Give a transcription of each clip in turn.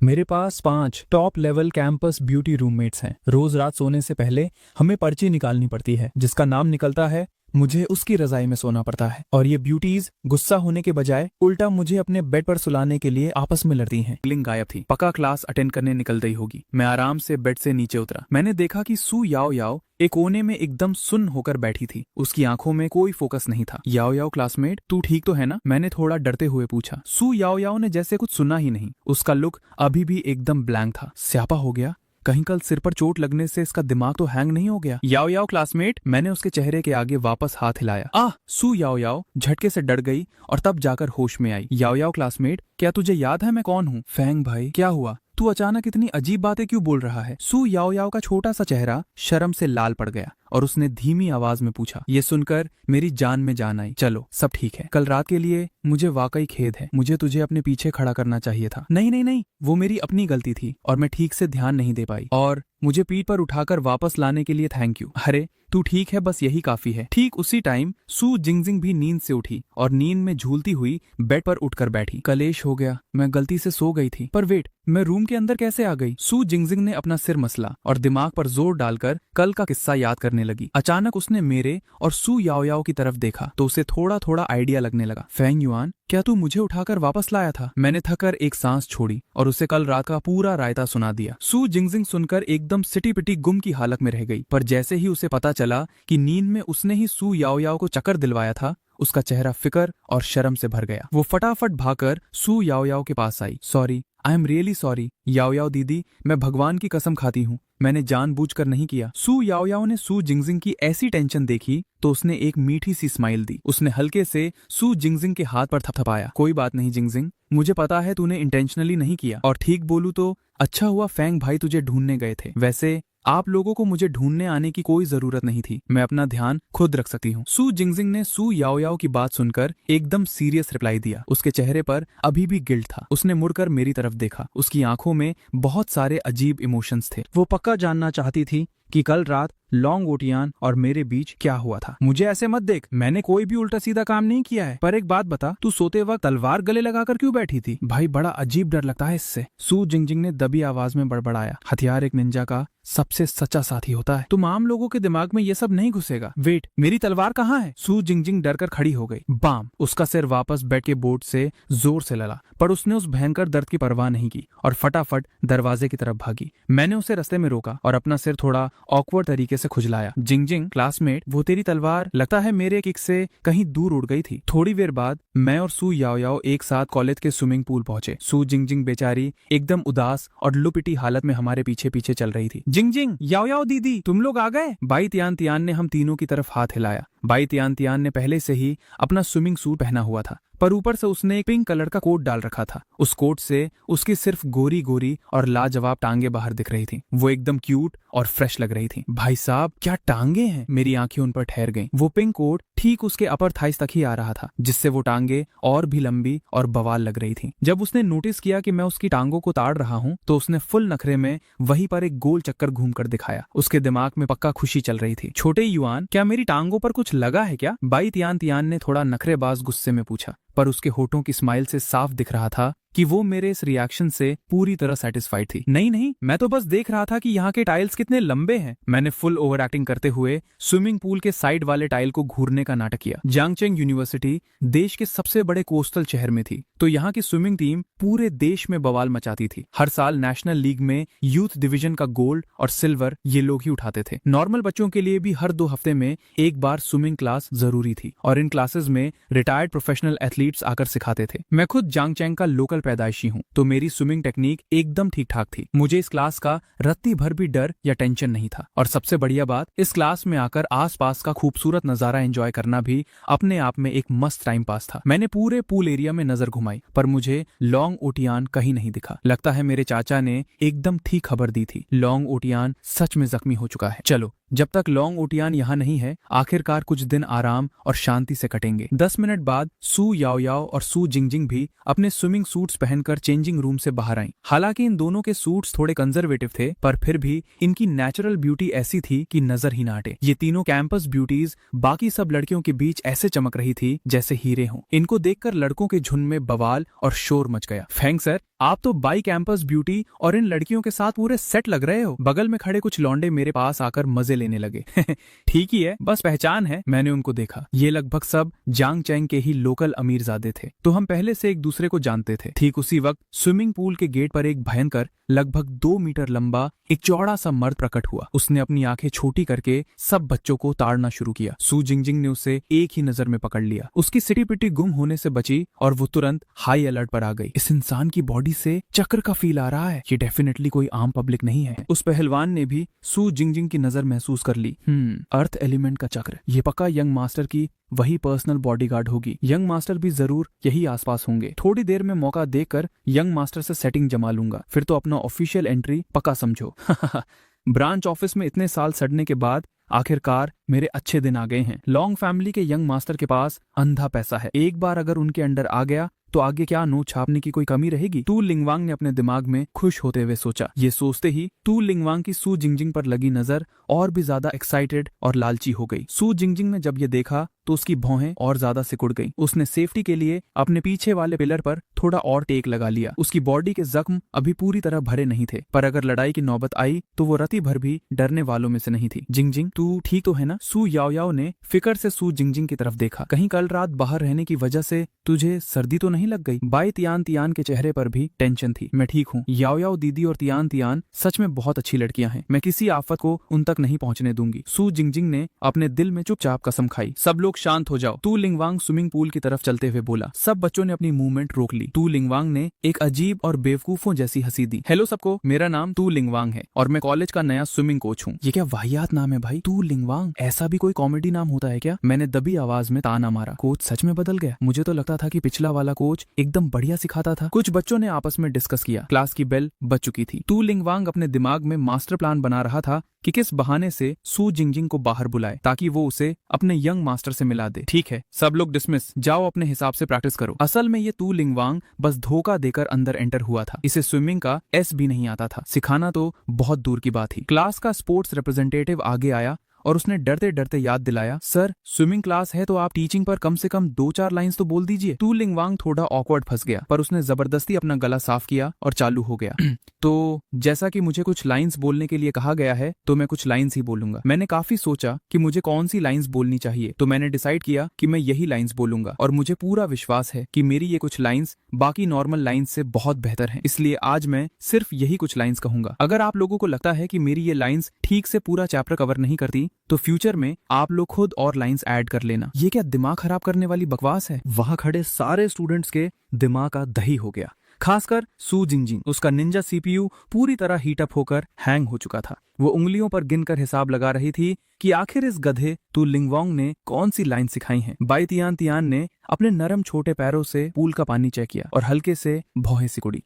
मेरे पास 5 top level campus beauty roommates हैं। रोज रात सोने से पहले हमें पर्ची निकालनी पड़ती है, जिसका नाम निकलता है मुझे उसकी रजाई में सोना पड़ता है। और ये ब्यूटीज गुस्सा होने के बजाय उल्टा मुझे अपने बेड पर सुलाने के लिए आपस में लड़ती हैं। लिंग गायब थी, पक्का क्लास अटेंड करने निकल गई होगी। मैं आराम से बेड से नीचे उतरा। मैंने देखा कि सू याओ याओ एक कोने में एकदम सुन्न होकर बैठी थी। उसकी आंखों में कोई फोकस नहीं था। याओ याओ क्लासमेट, तू ठीक तो है ना? मैंने थोड़ा डरते हुए पूछा। सू याओ याओ ने जैसे कुछ सुना ही नहीं। उसका लुक अभी भी एकदम ब्लैंक था। स्यापा हो गया, कहीं कल सिर पर चोट लगने से इसका दिमाग तो हैंग नहीं हो गया। याओ याओ क्लासमेट, मैंने उसके चेहरे के आगे वापस हाथ हिलाया। आह! सू याओ याओ झटके से डर गई और तब जाकर होश में आई। याओ याओ क्लासमेट, क्या तुझे याद है मैं कौन हूँ? फैंग भाई, क्या हुआ? तू अचानक इतनी अजीब बातें क्यों बोल रहा है? सू याओ याओ का छोटा सा चेहरा शर्म से लाल पड़ गया और उसने धीमी आवाज में पूछा। ये सुनकर मेरी जान में जान आई। चलो सब ठीक है। कल रात के लिए मुझे वाकई खेद है। मुझे तुझे अपने पीछे खड़ा करना चाहिए था। नहीं नहीं नहीं, वो मेरी अपनी गलती थी और मैं ठीक से ध्यान नहीं दे पाई। और मुझे पीठ पर उठाकर वापस लाने के लिए थैंक यू। अरे तू ठीक है, बस यही काफी है। ठीक उसी टाइम सू जिंगजिंग भी नींद से उठी और नींद में झूलती हुई बेड पर उठकर बैठी। कलेश हो गया, मैं गलती से सो गई थी। पर वेट, मैं रूम के अंदर कैसे आ गई? सू जिंगजिंग ने अपना सिर मसला और दिमाग पर जोर डालकर कल का किस्सा याद करने लगी। अचानक उसने मेरे और सू याओ याओ की तरफ देखा तो उसे थोड़ा थोड़ा आइडिया लगने लगा। फेंग युआन, क्या तू मुझे उठाकर वापस लाया था? मैंने थककर एक सांस छोड़ी और उसे कल रात का पूरा रायता सुना दिया। सू जिंगजिंग सुनकर एकदम सिटी पिटी गुम की हालत में रह गई। पर जैसे ही उसे पता चला कि नींद में उसने ही सू याओ याओ को चक्कर दिलवाया था, उसका चेहरा फिक्र और शर्म से भर गया। वो फटाफट भागकर सू याओ याओ के पास आई। Sorry, I am really sorry Yao Yao दीदी, मैं भगवान की कसम खाती हूँ, मैंने जानबूझकर नहीं किया। सू याओ याओ ने सू जिंगजिंग की ऐसी टेंशन देखी तो उसने एक मीठी सी स्माइल दी। उसने हल्के से सू जिंगजिंग के हाथ पर थपथपाया। कोई बात नहीं जिंगजिंग, मुझे पता है तूने इंटेंशनली नहीं किया। और ठीक बोलूं तो अच्छा हुआ फेंग भाई तुझे ढूंढने गए थे। वैसे आप लोगों को मुझे ढूंढने आने की कोई जरूरत नहीं थी, मैं अपना ध्यान खुद रख सकती हूँ। सू जिंगजिंग ने सू याओ याओ की बात सुनकर एकदम सीरियस रिप्लाई दिया। उसके चेहरे पर अभी भी गिल्ट था। उसने मुड़कर मेरी तरफ देखा। उसकी आंखों में बहुत सारे अजीब इमोशंस थे। वो पक्का जानना चाहती थी कि कल रात लॉन्ग ओटियान और मेरे बीच क्या हुआ था। मुझे ऐसे मत देख, मैंने कोई भी उल्टा सीधा काम नहीं किया है। पर एक बात बता, तू सोते वक्त तलवार गले लगाकर क्यों बैठी थी? भाई बड़ा अजीब डर लगता है इससे, सू जिंगजिंग ने दबी आवाज में बड़बड़ाया। हथियार एक निंजा का सबसे सच्चा साथी होता है। तुम आम लोगों के दिमाग में ये सब नहीं घुसेगा। वेट, मेरी तलवार कहाँ है? सू जिंगजिंग डरकर खड़ी हो गई। बाम! उसका सिर वापस बेड के बोर्ड से जोर से लगा, पर उसने उस भयंकर दर्द की परवाह नहीं की और फटाफट दरवाजे की तरफ भागी। मैंने उसे रास्ते में रोका और अपना सिर थोड़ा ऑकवर्ड तरीके से खुजलाया। जिंगजिंग क्लासमेट, वो तेरी तलवार लगता है मेरे किक से कहीं दूर उड़ गई थी। थोड़ी देर बाद मैं और सू याओ याओ एक साथ कॉलेज के स्विमिंग पूल पहुंचे। सू जिंगजिंग बेचारी एकदम उदास और लुपिटी हालत में हमारे पीछे पीछे चल रही थी। जिंगजिंग, याओ याओ दीदी, तुम लोग आ गए? बाई तियान तियान ने हम तीनों की तरफ हाथ हिलाया। बाई तियान तियान ने पहले से ही अपना स्विमिंग सूट पहना हुआ था, पर ऊपर से उसने एक पिंक कलर का कोट डाल रखा था। उस कोट से उसकी सिर्फ गोरी गोरी और लाजवाब टांगे बाहर दिख रही थी। वो एकदम क्यूट और फ्रेश लग रही थी। भाई साहब, क्या टांगे हैं! मेरी आंखें उन पर ठहर गईं। वो पिंक कोट ठीक उसके अपर थाइस तक ही आ रहा था, जिससे वो टांगे और भी लंबी और बवाल लग रही थी। जब उसने नोटिस किया कि मैं उसकी टांगों को ताड़ रहा हूँ तो उसने फुल नखरे में वहीं पर एक गोल चक्कर घूमकर दिखाया। उसके दिमाग में पक्का खुशी चल रही थी। छोटे युआन, क्या मेरी टांगों पर कुछ लगा है क्या? बाई तियान तियान ने थोड़ा नखरेबाज गुस्से में पूछा, पर उसके होठों की स्माइल से साफ दिख रहा था कि वो मेरे इस रिएक्शन से पूरी तरह सेटिस्फाइड थी। नहीं नहीं, मैं तो बस देख रहा था कि यहाँ के टाइल्स कितने लंबे हैं। मैंने फुल ओवर एक्टिंग करते हुए स्विमिंग पूल के साइड वाले टाइल को घूरने का नाटक किया। जांगचेंग यूनिवर्सिटी देश के सबसे बड़े कोस्टल शहर में थी, तो यहाँ की स्विमिंग टीम पूरे देश में बवाल मचाती थी। हर साल नेशनल लीग में यूथ डिवीजन का गोल्ड और सिल्वर ये लोग ही उठाते थे। नॉर्मल बच्चों के लिए भी हर 2 हफ्ते में एक बार स्विमिंग क्लास जरूरी थी और इन क्लासेस में रिटायर्ड प्रोफेशनल एथलीट्स आकर सिखाते थे। मैं खुद जांगचेंग का लोकल पैदाइशी हूँ, तो मेरी स्विमिंग टेक्निक एकदम ठीक ठाक थी। मुझे इस क्लास का रत्ती भर भी डर या टेंशन नहीं था। और सबसे बढ़िया बात, इस क्लास में आकर आसपास का खूबसूरत नजारा एंजॉय करना भी अपने आप में एक मस्त टाइम पास था। मैंने पूरे पूल एरिया में नजर घुमाई, पर मुझे लॉन्ग ओटियान कहीं नहीं दिखा। लगता है मेरे चाचा ने एकदम ठीक खबर दी थी, लॉन्ग ओटियान सच में जख्मी हो चुका है। चलो, जब तक लॉन्ग ओटियान यहाँ नहीं है, आखिरकार कुछ दिन आराम और शांति से कटेंगे। 10 मिनट बाद सू याओ याओ याओ और सू जिंगजिंग भी अपने स्विमिंग सूट्स पहनकर चेंजिंग रूम से बाहर आईं। हालांकि इन दोनों के सूट्स थोड़े कंजर्वेटिव थे, पर फिर भी इनकी नेचुरल ब्यूटी ऐसी थी कि नजर ही ना हटे। ये तीनों कैंपस ब्यूटीज बाकी सब लड़कियों के बीच ऐसे चमक रही थी जैसे हीरे हों। इनको देखकर लड़कों के झुंड में बवाल और शोर मच गया। फेंग सर, आप तो बाई कैंपस ब्यूटी और इन लड़कियों के साथ पूरे सेट लग रहे हो। बगल में खड़े कुछ लौंडे मेरे पास आकर मजे लेने लगे। ठीक ही है, बस पहचान है। मैंने उनको देखा। ये लगभग सब जांग चैंग के ही लोकल अमीरजादे थे, तो हम पहले से एक दूसरे को जानते थे। ठीक उसी वक्त स्विमिंग पूल के गेट पर एक भयंकर लगभग 2 मीटर लंबा एक चौड़ा सा मर्द प्रकट हुआ। उसने अपनी आंखें छोटी करके सब बच्चों को ताड़ना शुरू किया। सू जिंगजिंग ने उसे एक ही नजर में पकड़ लिया। उसकी सिटी पिटी गुम होने से बची और वो तुरंत हाई अलर्ट पर आ गई। इस इंसान की बॉडी से चक्र का फील आ रहा है। ये डेफिनेटली कोई आम पब्लिक नहीं है। उस पहलवान ने भी सू जिंगजिंग की नजर महसूस कर ली। अर्थ एलिमेंट का चक्र, ये पक्का यंग मास्टर की वही पर्सनल बॉडीगार्ड होगी। यंग मास्टर भी जरूर यही आसपास होंगे। थोड़ी देर में मौका देखकर यंग मास्टर से सेटिंग जमा लूंगा, फिर तो अपना ऑफिशियल एंट्री पक्का समझो। ब्रांच ऑफिस में इतने साल सड़ने के बाद आखिरकार मेरे अच्छे दिन आ गए हैं। लॉन्ग फैमिली के यंग मास्टर के पास अंधा पैसा है। एक बार अगर उनके अंडर आ गया तो आगे क्या नोट छापने की कोई कमी रहेगी। तू लिंगवांग ने अपने दिमाग में खुश होते हुए सोचा। ये सोचते ही तू लिंगवांग की सू जिंगजिंग पर लगी नजर और भी ज्यादा एक्साइटेड और लालची हो गई। सू जिंगजिंग ने जब ये देखा तो उसकी भौहें और ज्यादा सिकुड़ गई। उसने सेफ्टी के लिए अपने पीछे वाले पिलर पर थोड़ा और टेक लगा लिया। उसकी बॉडी के जख्म अभी पूरी तरह भरे नहीं थे, पर अगर लड़ाई की नौबत आई तो वो रति भर भी डरने वालों में से नहीं थी। जिंगजिंग, तू ठीक तो है ना? सू याओ याओ ने फिक्र से सू जिंगजिंग की तरफ देखा। कहीं कल रात बाहर रहने की वजह से तुझे सर्दी तो नहीं लग गई? बाई तियान तियान के चेहरे पर भी टेंशन थी। मैं ठीक हूँ। याओ याओ दीदी और तियान तियान सच में बहुत अच्छी लड़कियां हैं। मैं किसी आफत को उन तक नहीं पहुंचने दूंगी। सू जिंगजिंग ने अपने दिल में चुपचाप कसम खाई। सब लोग शांत हो जाओ, तू लिंगवांग स्विमिंग पूल की तरफ चलते हुए बोला। सब बच्चों ने अपनी मूवमेंट रोक ली। तू लिंगवांग ने एक अजीब और बेवकूफों जैसी हंसी दी। हेलो सबको, मेरा नाम तू लिंगवांग है और मैं कॉलेज का नया स्विमिंग कोच हूँ। ये क्या वाहियात नाम है भाई, तू लिंगवांग। ऐसा भी कोई कॉमेडी नाम होता है क्या? मैंने दबी आवाज में ताना मारा। कोच सच में बदल गया। मुझे तो लगता था कि पिछला वाला कोच एकदम बढ़िया सिखाता था। कुछ बच्चों ने आपस में डिस्कस किया। क्लास की बेल बज चुकी थी। तू लिंगवांग अपने दिमाग में मास्टर प्लान बना रहा था कि किस बहाने से सू जिंगजिंग को बाहर बुलाए ताकि वो उसे अपने यंग मास्टर से मिला दे। ठीक है, सब लोग डिसमिस, जाओ अपने हिसाब से प्रैक्टिस करो। असल में ये तू लिंगवांग बस धोखा देकर अंदर एंटर हुआ था। इसे स्विमिंग का एस भी नहीं आता था। सिखाना तो बहुत दूर की बात थी। क्लास का स्पोर्ट्स रिप्रेजेंटेटिव आगे आया और उसने डरते डरते याद दिलाया, सर स्विमिंग क्लास है तो आप टीचिंग पर कम से कम 2-4 लाइंस तो बोल दीजिए। तू लिंगवांग थोड़ा ऑकवर्ड फंस गया, पर उसने जबरदस्ती अपना गला साफ किया और चालू हो गया। तो जैसा कि मुझे कुछ लाइंस बोलने के लिए कहा गया है तो मैं कुछ लाइंस ही बोलूंगा। मैंने काफी सोचा कि मुझे कौन सी लाइंस बोलनी चाहिए, तो मैंने डिसाइड किया कि मैं यही लाइंस बोलूंगा और मुझे पूरा विश्वास है कि मेरी ये कुछ लाइंस बाकी नॉर्मल लाइंस से बहुत बेहतर हैं। इसलिए आज मैं सिर्फ यही कुछ लाइंस कहूंगा। अगर आप लोगों को लगता है कि मेरी ये लाइंस ठीक से पूरा चैप्टर कवर नहीं करती तो फ्यूचर में आप लोग खुद और लाइंस ऐड कर लेना। ये क्या दिमाग खराब करने वाली बकवास है? वहां खड़े सारे स्टूडेंट्स के दिमाग का दही हो गया, खासकर सू जिंगजिंग। उसका निंजा सीपीयू पूरी तरह हीट अप होकर हैंग हो चुका था। वो उंगलियों पर गिनकर हिसाब लगा रही थी कि आखिर इस गधे तू लिंगवांग ने कौन सी लाइन सिखाई है। बाई तियान तियान ने अपने नरम छोटे पैरों से पूल का पानी चेक किया और हल्के से भौहें सिकुड़ी।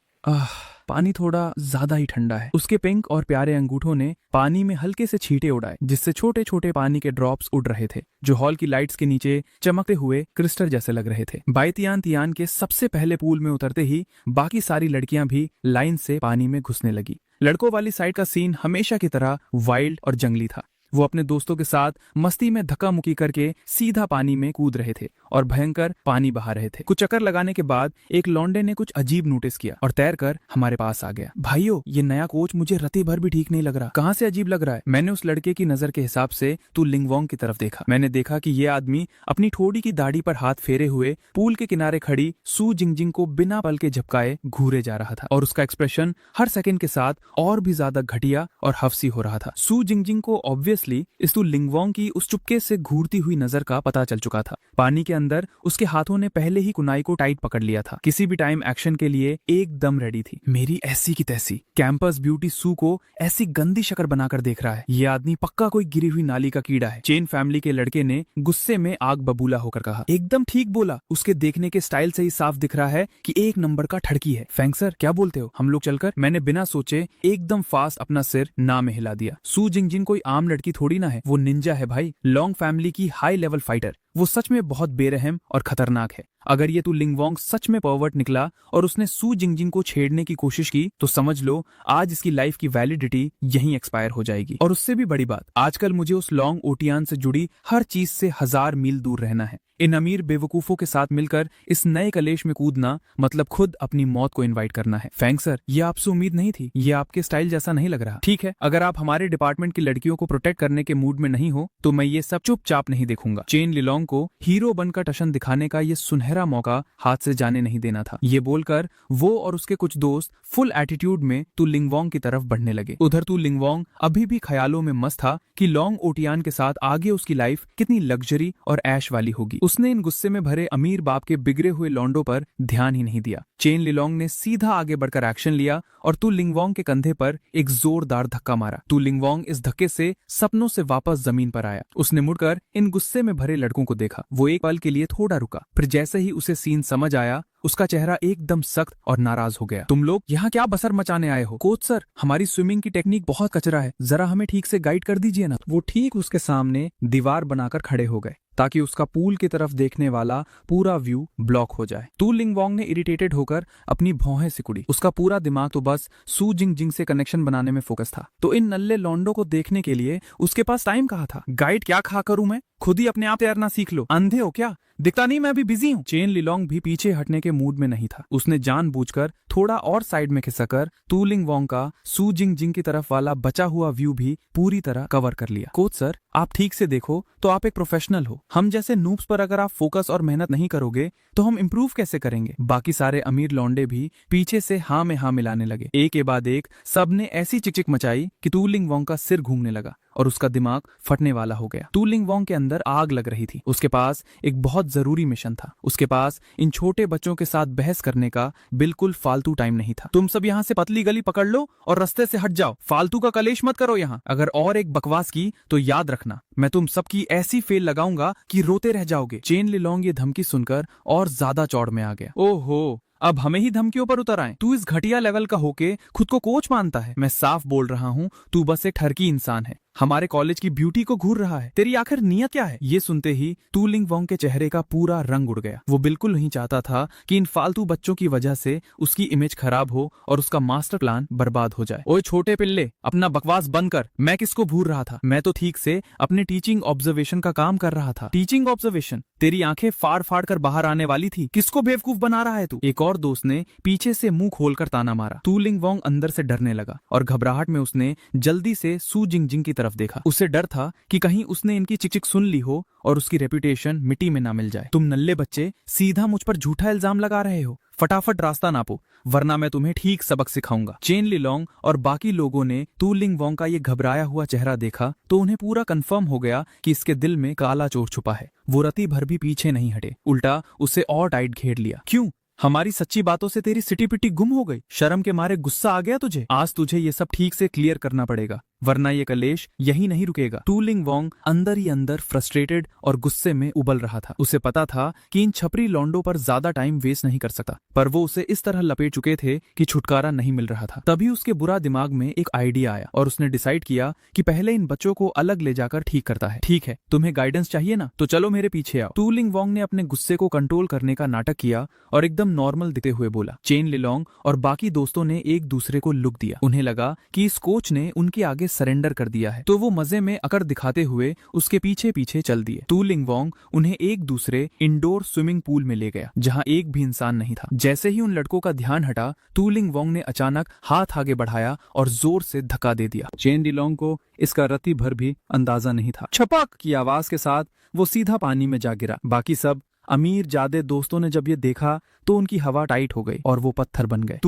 पानी थोड़ा ज्यादा ही ठंडा है। उसके पिंक और प्यारे अंगूठों ने पानी में हल्के से छींटे उड़ाए, जिससे छोटे छोटे पानी के ड्रॉप्स उड़ रहे थे जो हॉल की लाइट्स के नीचे चमकते हुए क्रिस्टल जैसे लग रहे थे। बाई तियान तियान के सबसे पहले पूल में उतरते ही बाकी सारी लड़कियां भी लाइन से पानी में घुसने लगी। लड़कों वाली साइड का सीन हमेशा की तरह वाइल्ड और जंगली था। वो अपने दोस्तों के साथ मस्ती में धक्का मुक्की करके सीधा पानी में कूद रहे थे और भयंकर पानी बहा रहे थे। कुछ चक्कर लगाने के बाद एक लौंडे ने कुछ अजीब नोटिस किया और तैरकर हमारे पास आ गया। भाइयों, ये नया कोच मुझे रत्ती भर भी ठीक नहीं लग रहा। कहाँ से अजीब लग रहा है? मैंने उस लड़के की नजर के हिसाब से तू लिंगवांग की तरफ देखा। मैंने देखा कि ये आदमी अपनी ठोड़ी की दाढ़ी पर हाथ फेरे हुए पूल के किनारे खड़ी सू जिंगजिंग को बिना पल के झपकाए घूरे जा रहा था और उसका एक्सप्रेशन हर सेकंड के साथ और भी ज्यादा घटिया और हफ्सी हो रहा था। सू जिंगजिंग को ऑब्वियसली इस तू लिंगवांग की उस चुपके से घूरती हुई नजर का पता चल चुका था। पानी के अंदर उसके हाथों ने पहले ही कुनाई को टाइट पकड़ लिया था, किसी भी टाइम एक्शन के लिए एकदम रेडी थी। मेरी ऐसी की तैसी कैंपस ब्यूटी सू को ऐसी गंदी शक्ल बनाकर देख रहा है। ये आदमी पक्का कोई गिरी हुई नाली का कीड़ा है। चेन फैमिली के लड़के ने गुस्से में आग बबूला होकर कहा। एकदम ठीक बोला, उसके देखने के स्टाइल से ही साफ दिख रहा है कि एक नंबर का ठड़की है। फेंग सर, क्या बोलते हो, हम लोग चलकर? मैंने बिना सोचे एकदम फास्ट अपना सिर ना में हिला दिया। सू जिंगजिंग कोई आम लड़की की थोड़ी ना है, वो निंजा है भाई, लॉन्ग फैमिली की हाई लेवल फाइटर। वो सच में बहुत बेरहम और खतरनाक है। अगर ये तू लिंगवोंग सच में पर्वर्ट निकला और उसने सू जिंगजिंग को छेड़ने की कोशिश की तो समझ लो आज इसकी लाइफ की वैलिडिटी यहीं एक्सपायर हो जाएगी। और उससे भी बड़ी बात, आजकल मुझे उस लॉन्ग ओटियान से जुड़ी हर चीज से 1000 मील दूर रहना है। इन अमीर बेवकूफों के साथ मिलकर इस नए कलेश में कूदना मतलब खुद अपनी मौत को इनवाइट करना है। फैंग सर, ये आपसे उम्मीद नहीं थी, ये आपके स्टाइल जैसा नहीं लग रहा। ठीक है, अगर आप हमारे डिपार्टमेंट की लड़कियों को प्रोटेक्ट करने के मूड में नहीं हो तो मैं ये सब चुपचाप नहीं देखूंगा। चेन लिलोंग को हीरो बनकर टशन दिखाने का ये सुनहरा मौका हाथ से जाने नहीं देना था। ये बोलकर वो और उसके कुछ दोस्त फुल एटीट्यूड में तू लिंगवोंग की तरफ बढ़ने लगे। उधर तू लिंगवोंग अभी भी ख्यालों में मस्त था कि लॉन्ग ओटियान के साथ आगे उसकी लाइफ कितनी लग्जरी और ऐश वाली होगी। उसने इन गुस्से में भरे अमीर बाप के बिगड़े हुए लॉन्डो पर ध्यान ही नहीं दिया। चेन लिलोंग ने सीधा आगे बढ़कर एक्शन लिया और तू लिंगवोंग के कंधे पर एक जोरदार धक्का मारा। तू लिंगवोंग इस धक्के से सपनों से वापस जमीन पर आया। उसने मुड़कर इन गुस्से में भरे लड़कों को देखा। वो एक पल के लिए थोड़ा रुका, फिर जैसे ही उसे सीन समझ आया उसका चेहरा एकदम सख्त और नाराज हो गया। तुम लोग यहाँ क्या बसर मचाने आए हो? कोच सर, हमारी स्विमिंग की टेक्निक बहुत कचरा है, जरा हमें ठीक से गाइड कर दीजिए ना। वो ठीक उसके सामने दीवार बनाकर खड़े हो गए ताकि उसका पूल की तरफ देखने वाला पूरा व्यू ब्लॉक हो जाए। तू लिंगवोंग ने इरिटेटेड होकर अपनी भौहें सिकुड़ी। उसका पूरा दिमाग तो बस सू जिंगजिंग से कनेक्शन बनाने में फोकस था। तो इन नल्ले लॉन्डो को देखने के लिए उसके पास टाइम कहाँ था? गाइड क्या खा करूं मैं? खुद ही अपने आप तैरना सीख लो। अंधे हो क्या? दिखता नहीं मैं अभी बिजी हूँ। चेन लिलोंग भी पीछे हटने के मूड में नहीं था। उसने जानबूझकर थोड़ा और साइड में खिसकर तू लिंगवोंग का सू जिंगजिंग की तरफ वाला बचा हुआ व्यू भी पूरी तरह कवर कर लिया। कोच सर, आप ठीक से देखो तो आप एक प्रोफेशनल हो। हम जैसे नूब्स पर अगर आप फोकस और मेहनत नहीं करोगे तो हम इम्प्रूव कैसे करेंगे? बाकी सारे अमीर लौंडे भी पीछे से हाँ में हाँ मिलाने लगे। एक के बाद एक सबने ऐसी चिकचिक मचाई कि तू लिंगवोंग का सिर घूमने लगा और उसका दिमाग फटने वाला हो गया। तू लिंगवोंग के अंदर आग लग रही थी। उसके पास एक बहुत जरूरी मिशन था। उसके पास इन छोटे बच्चों के साथ बहस करने का बिल्कुल फालतू टाइम नहीं था। तुम सब यहाँ से पतली गली पकड़ लो और रास्ते से हट जाओ। फालतू का कलेश मत करो यहाँ। अगर और एक बकवास की तो याद रखना मैं तुम सबकी ऐसी फेल लगाऊंगा कि रोते रह जाओगे। चेन लिलोंग ये धमकी सुनकर और ज्यादा चौड़ में आ गया। ओहो, अब हमें ही धमकियों पर उतर आए। तू इस घटिया लेवल का होके खुद को कोच मानता है। मैं साफ बोल रहा हूँ, तू बस एक ठरकी इंसान है, हमारे कॉलेज की ब्यूटी को घूर रहा है। तेरी आखिर नियत क्या है? ये सुनते ही तू लिंगवोंग के चेहरे का पूरा रंग उड़ गया। वो बिल्कुल नहीं चाहता था कि इन फालतू बच्चों की वजह से उसकी इमेज खराब हो और उसका मास्टर प्लान बर्बाद हो जाए। ओए छोटे पिल्ले, अपना बकवास बंद कर। मैं किसको घूर रहा था? मैं तो ठीक से अपने टीचिंग ऑब्जर्वेशन का काम कर रहा था। Teaching observation? तेरी आंखें फाड़ फाड़ कर बाहर आने वाली थी। किसको बेवकूफ बना रहा है तू? एक और दोस्त ने पीछे से मुंह खोलकर ताना मारा। तू लिंगवोंग अंदर से डरने लगा और घबराहट में उसने जल्दी से सू जिंगजिंग की तरफ देखा। उसे डर था कि कहीं उसने इनकी चिकचिक सुन ली हो और उसकी रेपुटेशन मिट्टी में ना मिल जाए। तुम नल्ले बच्चे सीधा मुझ पर झूठा इल्जाम लगा रहे हो। फटाफट रास्ता नापो वरना मैं तुम्हें ठीक सबक सिखाऊंगा। चेन लिलोंग और बाकी लोगों ने तू लिंगवोंग का ये घबराया हुआ चेहरा देखा तो उन्हें पूरा कंफर्म हो गया कि इसके दिल में काला चोर छुपा है। वो रति भर भी पीछे नहीं हटे, उल्टा उसे और टाइट घेर लिया। क्यों? हमारी सच्ची बातों से तेरी सिटी पिटी गुम हो गई? शर्म के मारे गुस्सा आ गया तुझे? आज तुझे ये सब ठीक से क्लियर करना पड़ेगा वरना ये कलेश यही नहीं रुकेगा। तू लिंगवोंग अंदर ही अंदर फ्रस्ट्रेटेड और गुस्से में उबल रहा था। उसे पता था कि इन छपरी लौंडों पर ज्यादा टाइम वेस्ट नहीं कर सकता, पर वो उसे इस तरह लपेट चुके थे कि छुटकारा नहीं मिल रहा था। तभी उसके बुरा दिमाग में एक आइडिया आया और उसने डिसाइड किया कि पहले इन बच्चों को अलग ले जाकर ठीक करता है। ठीक है, तुम्हें गाइडेंस चाहिए ना, तो चलो मेरे पीछे आओ। तू लिंगवोंग ने अपने गुस्से को कंट्रोल करने का नाटक किया और एकदम नॉर्मल दिखते हुए बोला। चेन लिलोंग और बाकी दोस्तों ने एक दूसरे को लुक दिया। उन्हें लगा कि इस कोच ने उनके आगे सरेंडर कर दिया है, तो वो मजे में अकड़ दिखाते हुए उसके पीछे पीछे चल दिए। तू लिंगवोंग उन्हें एक दूसरे इंडोर स्विमिंग पूल में ले गया जहां एक भी इंसान नहीं था। जैसे ही उन लड़कों का ध्यान हटा, तू लिंगवोंग ने अचानक हाथ आगे बढ़ाया और जोर से धक्का दे दिया। चेन लिलोंग को इसका रत्ती भर भी अंदाजा नहीं था। छपक की आवाज के साथ वो सीधा पानी में जा गिरा। बाकी सब अमीर जादे दोस्तों ने जब ये देखा तो उनकी हवा टाइट हो गई और वो पत्थर बन गए।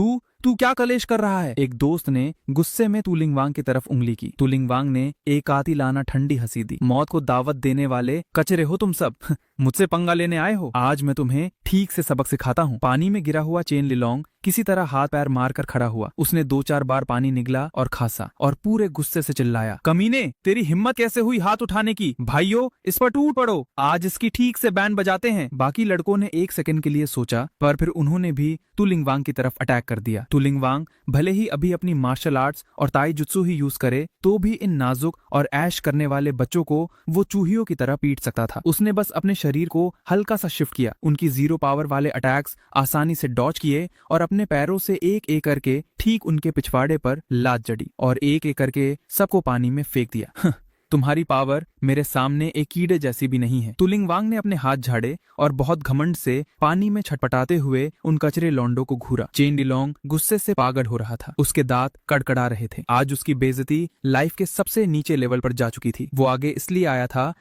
तू क्या कलेश कर रहा है? एक दोस्त ने गुस्से में तू लिंगवांग की तरफ उंगली की। तू लिंगवांग ने एक आतिलाना ठंडी हंसी दी। मौत को दावत देने वाले कचरे हो तुम सब। मुझसे पंगा लेने आए हो? आज मैं तुम्हें ठीक से सबक सिखाता हूँ। पानी में गिरा हुआ चेन लिलोंग किसी तरह हाथ पैर मारकर खड़ा हुआ। उसने 2-4 बार पानी निगला और खासा और पूरे गुस्से से चिल्लाया, कमीने, तेरी हिम्मत कैसे हुई हाथ उठाने की? भाइयों, इस पर टूट पड़ो, आज इसकी ठीक से बैंड बजाते हैं। बाकी लड़कों ने 1 सेकंड के लिए सोचा, पर फिर उन्होंने भी तू लिंगवांग की तरफ अटैक कर दिया। तुलिंग वांग भले ही अभी अपनी मार्शल आर्ट्स और ताई जुत्सु ही यूज करे तो भी इन नाजुक और ऐश करने वाले बच्चों को वो चूहियों की तरह पीट सकता था। उसने बस अपने शरीर को हल्का सा शिफ्ट किया, उनकी 0 पावर वाले अटैक्स आसानी से डॉज किए और अपने पैरों से एक एक करके ठीक उनके पिछवाड़े पर लात जड़ी और एक एक करके सबको पानी में फेंक दिया। तुम्हारी पावर मेरे सामने एक कीड़े जैसी भी नहीं है। तुलिंग वांग ने अपने हाथ झाड़े और बहुत घमंड से पानी में छटपटाते हुए उन कचरे लौंडों को घूरा। चेन डिलोंग गुस्से से पागल हो रहा था, उसके दांत कड़कड़ा रहे थे। आज उसकी बेइज्जती लाइफ के सबसे नीचे लेवल पर जा चुकी थी। वो आगे इसलिए आया था